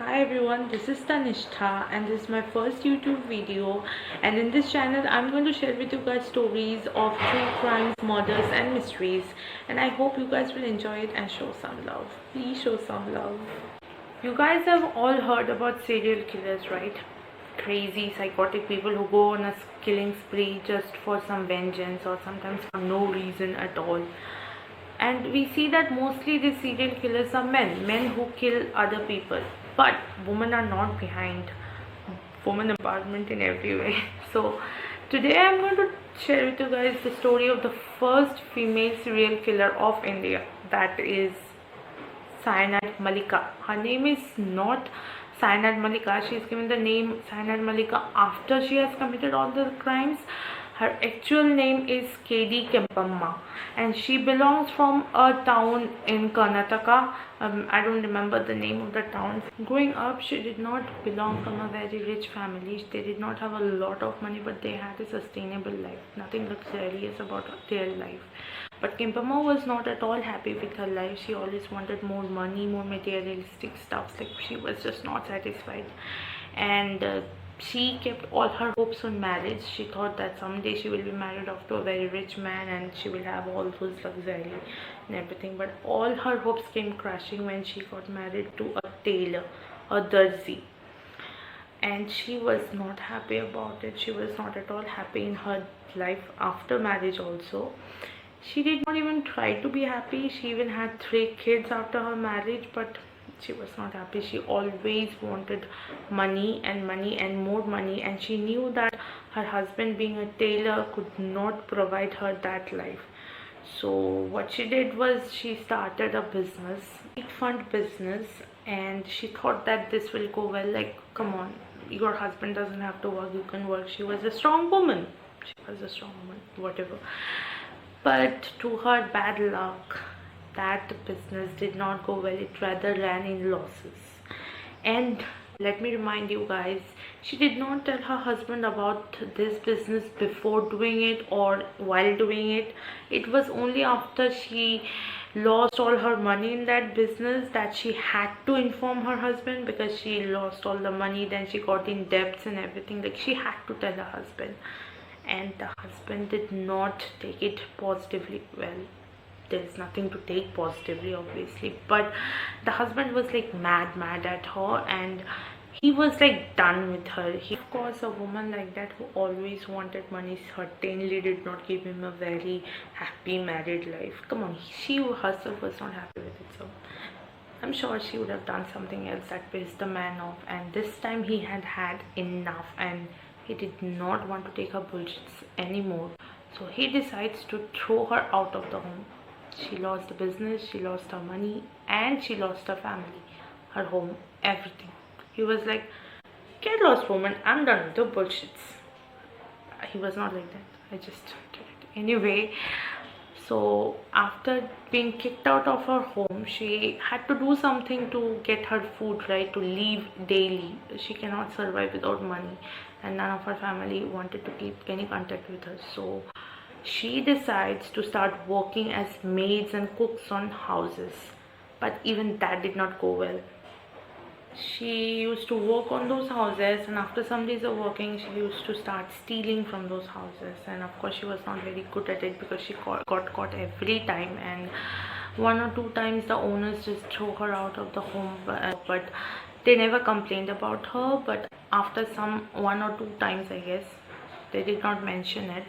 Hi everyone, this is Tanishtha and this is my first YouTube video, and in this channel I'm going to share with you guys stories of true crimes, murders and mysteries, and I hope you guys will enjoy it and show some love. Please show some love. You guys have all heard about serial killers, right? Crazy, psychotic people who go on a killing spree just for some vengeance or sometimes for no reason at all. And we see that mostly the serial killers are men who kill other people, but women are not behind. Women empowerment in every way. So today I'm going to share with you guys the story of the first female serial killer of India, that is Cyanide Malika. Her name is not Cyanide Malika. She is given the name Cyanide Malika after she has committed all the crimes. Her actual name is K.D. Kempamma, and she belongs from a town in Karnataka. I don't remember the name of the town. Growing up, she did not belong from a very rich family. They did not have a lot of money, but they had a sustainable life. Nothing luxurious about their life. But Kempamma was not at all happy with her life. She always wanted more money, more materialistic stuff. Like, she was just not satisfied. And she kept all her hopes on marriage. She thought that someday she will be married off to a very rich man and she will have all those luxury and everything. But all her hopes came crashing when she got married to a tailor, a darzi. And she was not happy about it. She was not at all happy in her life after marriage also. She did not even try to be happy. She even had 3 kids after her marriage, but she was not happy. She always wanted money and more money, and she knew that her husband, being a tailor, could not provide her that life. So what she did was she started a business, a fund business, and she thought that this will go well. Like, come on, your husband doesn't have to work, you can work. She was a strong woman. Whatever. But to her bad luck, that business did not go well. It rather ran in losses. And let me remind you guys, she did not tell her husband about this business before doing it or while doing it. It was only after she lost all her money in that business that she had to inform her husband, because she lost all the money, then she got in debts and everything. Like, she had to tell her husband, and the husband did not take it positively. Well, there's nothing to take positively, obviously, but the husband was like mad at her, and he was like done with her. Of course, a woman like that who always wanted money certainly did not give him a very happy married life. Come on, she herself was not happy with it, so I'm sure she would have done something else that pissed the man off. And this time he had had enough, and he did not want to take her bullshits anymore. So he decides to throw her out of the home. She lost the business, she lost her money, and she lost her family, her home, everything. He was like, "Get lost, woman, I'm done with the bullshits." He was not like that. I just did it. Anyway, so after being kicked out of her home, she had to do something to get her food, right? To live daily. She cannot survive without money, and none of her family wanted to keep any contact with her. So she decides to start working as maids and cooks on houses. But even that did not go well. She used to work on those houses, and after some days of working, she used to start stealing from those houses. And of course, she was not very good at it because she got caught every time, and 1 or 2 times the owners just threw her out of the home. But they never complained about her. But after some 1 or 2 times, I guess, they did not mention it,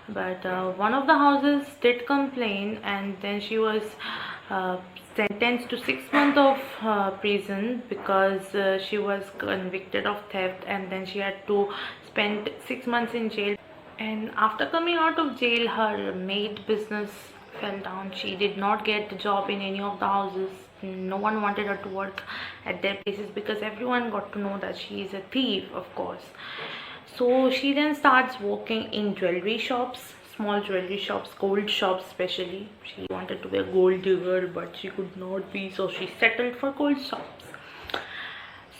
but one of the houses did complain, and then she was uh, sentenced to 6 months of prison, because she was convicted of theft, and then she had to spend 6 months in jail. And after coming out of jail, her maid business fell down. She did not get a job in any of the houses. No one wanted her to work at their places because everyone got to know that she is a thief, of course. So she then starts working in jewelry shops, small jewelry shops, gold shops especially. She wanted to be a gold digger, but she could not be, so she settled for gold shops.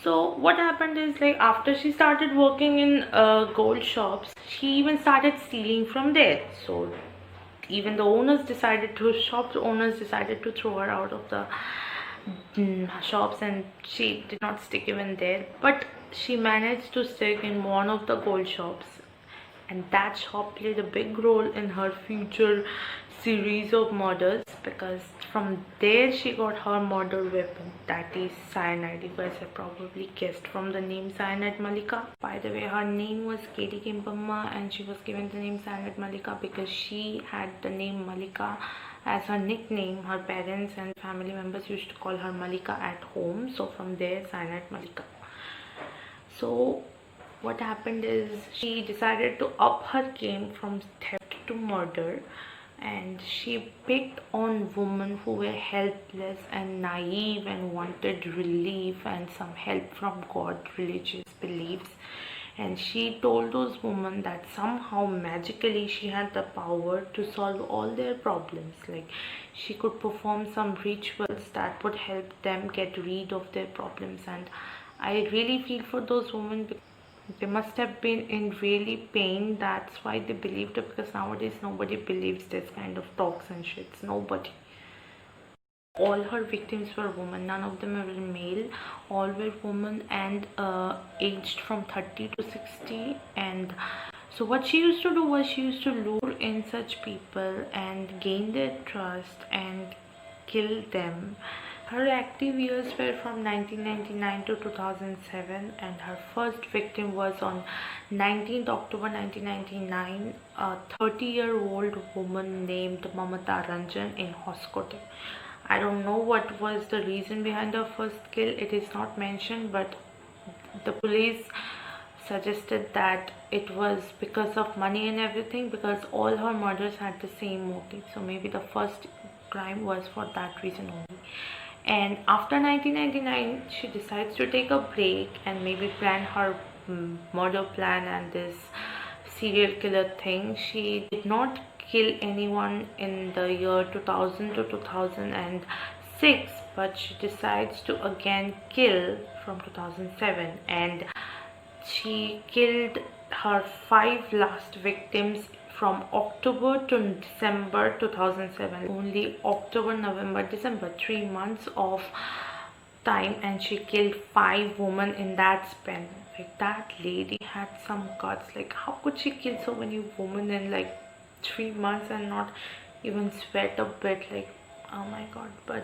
So what happened is, like, after she started working in gold shops, she even started stealing from there. So even the shop owners decided to throw her out of the shops, and she did not stick even there, but she managed to stick in one of the gold shops, and that shop played a big role in her future series of murders, because from there she got her murder weapon, that is cyanide. You guys have probably guessed from the name Cyanide Malika. By the way, her name was Katie Kimpamma, and she was given the name Cyanide Malika because she had the name Malika as her nickname. Her parents and family members used to call her Malika at home, so from there Cyanide Malika. So what happened is she decided to up her game from theft to murder, and she picked on women who were helpless and naive and wanted relief and some help from God, religious beliefs. And she told those women that somehow magically she had the power to solve all their problems, like she could perform some rituals that would help them get rid of their problems. And I really feel for those women, they must have been in really pain. That's why they believed it, because nowadays nobody believes this kind of talks and shits. Nobody. All her victims were women. None of them were male. All were women, and aged from 30 to 60. And so what she used to do was she used to lure in such people and gain their trust and kill them. Her active years were from 1999 to 2007, and her first victim was on 19th October 1999, a 30-year-old woman named Mamata Ranjan in Hoskote. I don't know what was the reason behind her first kill. It is not mentioned, but the police suggested that it was because of money and everything, because all her murders had the same motive. So maybe the first crime was for that reason only. And after 1999 she decides to take a break and maybe plan her murder plan and this serial killer thing. She did not kill anyone in the year 2000 to 2006, but she decides to again kill from 2007, and she killed her 5 last victims from October to December 2007. Only October, November, December, 3 months of time, and she killed 5 women in that span. Like, that lady had some guts. Like, how could she kill so many women in like 3 months and not even sweat a bit? Like, oh my god. But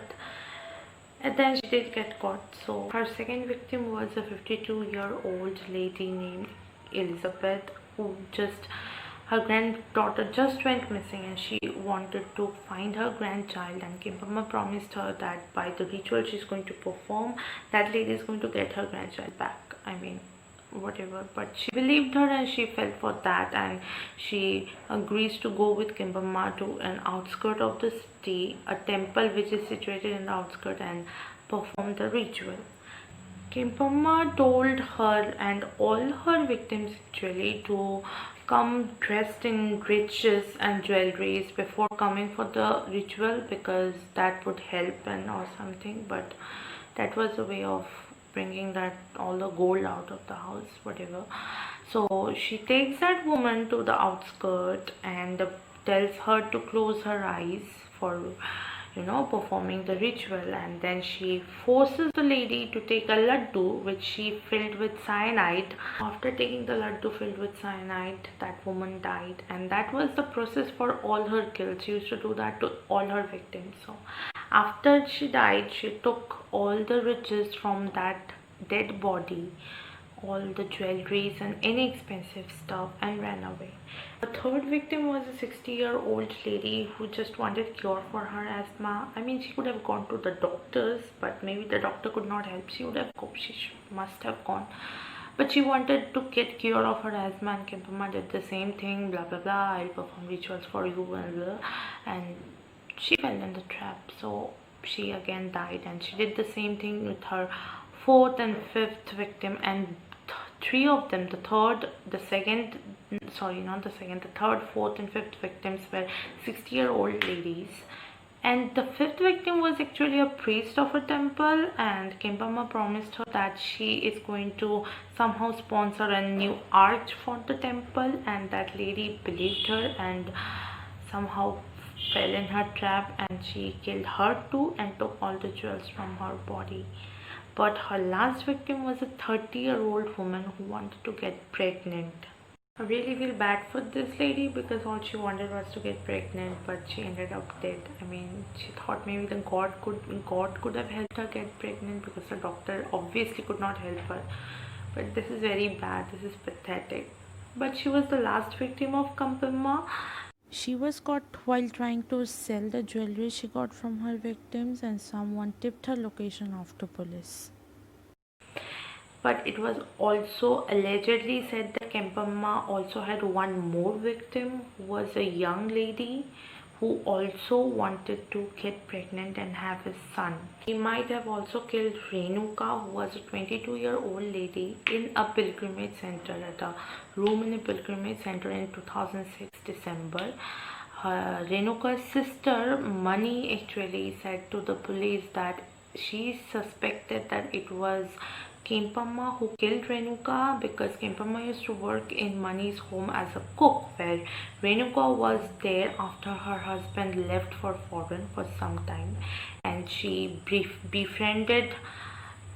and then she did get caught. So her second victim was a 52-year-old lady named Elizabeth, who just, her granddaughter just went missing, and she wanted to find her grandchild, and Kimpamma promised her that by the ritual she's going to perform, that lady is going to get her grandchild back. I mean, whatever. But she believed her and she fell for that, and she agrees to go with Kimpamma to an outskirt of the city, a temple which is situated in the outskirt, and perform the ritual. Kimpamma told her and all her victims actually to come dressed in riches and jewelries before coming for the ritual, because that would help and or something. But that was a way of bringing that all the gold out of the house, whatever. So she takes that woman to the outskirt and tells her to close her eyes for, you know, performing the ritual, and then she forces the lady to take a laddu which she filled with cyanide. After taking the laddu filled with cyanide, that woman died, and that was the process for all her kills. She used to do that to all her victims. So after she died, she took all the riches from that dead body, all the jewelries and any expensive stuff, and ran away. The third victim was a 60-year-old lady who just wanted cure for her asthma. I mean, she could have gone to the doctors, but maybe the doctor could not help. She would have gone. Must have gone. But she wanted to get cure of her asthma, and Kimpamma did the same thing. Blah blah blah. I'll perform rituals for you, and blah. And she fell in the trap. So she again died, and she did the same thing with her fourth and fifth victim, and 3 of them, the third, the second, sorry, not the second, the third, fourth and fifth victims were 60-year-old ladies. And the 5th victim was actually a priest of a temple, and Kimpamma promised her that she is going to somehow sponsor a new arch for the temple, and that lady believed her and somehow fell in her trap and she killed her too and took all the jewels from her body. But her last victim was a 30-year-old woman who wanted to get pregnant. I really feel bad for this lady because all she wanted was to get pregnant, but she ended up dead. I mean, she thought maybe the God could have helped her get pregnant because the doctor obviously could not help her. But this is very bad. This is pathetic. But she was the last victim of Kampimma. She was caught while trying to sell the jewelry she got from her victims, and someone tipped her location off to police. But it was also allegedly said that Kempamma also had one more victim who was a young lady who also wanted to get pregnant and have a son. He might have also killed Renuka, who was a 22-year-old lady in a pilgrimage center, at a room in a pilgrimage center in 2006 December. Renuka's sister Mani actually said to the police that she suspected that it was Kempamma who killed Renuka because Kempamma used to work in Mani's home as a cook, where Renuka was there after her husband left for foreign for some time, and she befriended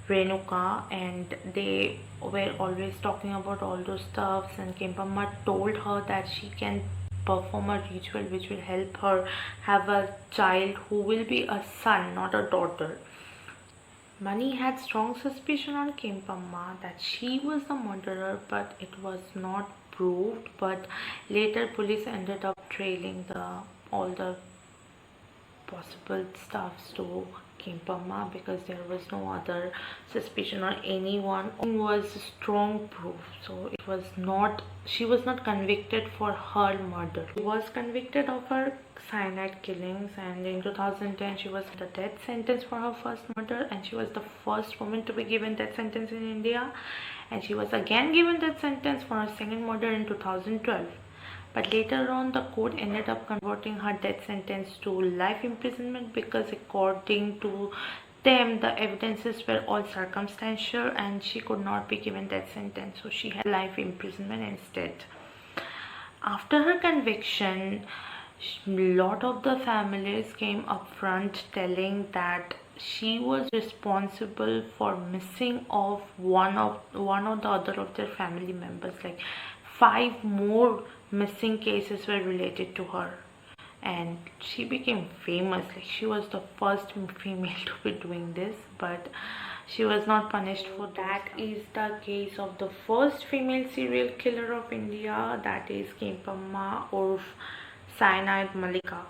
Renuka and they were always talking about all those stuffs, and Kempamma told her that she can perform a ritual which will help her have a child who will be a son, not a daughter. Mani had strong suspicion on Kempamma that she was the murderer, but it was not proved. But later police ended up trailing all the possible stuffs to Kempamma because there was no other suspicion or anyone. It was strong proof, so she was not convicted for her murder. She was convicted of her cyanide killings, and in 2010 she was the death sentence for her first murder, and she was the first woman to be given death sentence in India, and she was again given death sentence for her second murder in 2012. But later on, the court ended up converting her death sentence to life imprisonment because according to them, the evidences were all circumstantial and she could not be given death sentence. So she had life imprisonment instead. After her conviction, a lot of the families came up front telling that she was responsible for missing of one or the other of their family members. Like 5 more missing cases were related to her, and she became famous. Like she was the first female to be doing this, but she was not punished for that. Is the case of the first female serial killer of India, that is Kempamma or Cyanide Malika.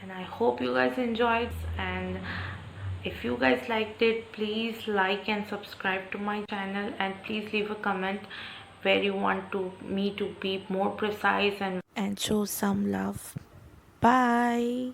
And I hope you guys enjoyed, and if you guys liked it, please like and subscribe to my channel, and please leave a comment where you want me to be more precise and show some love. Bye.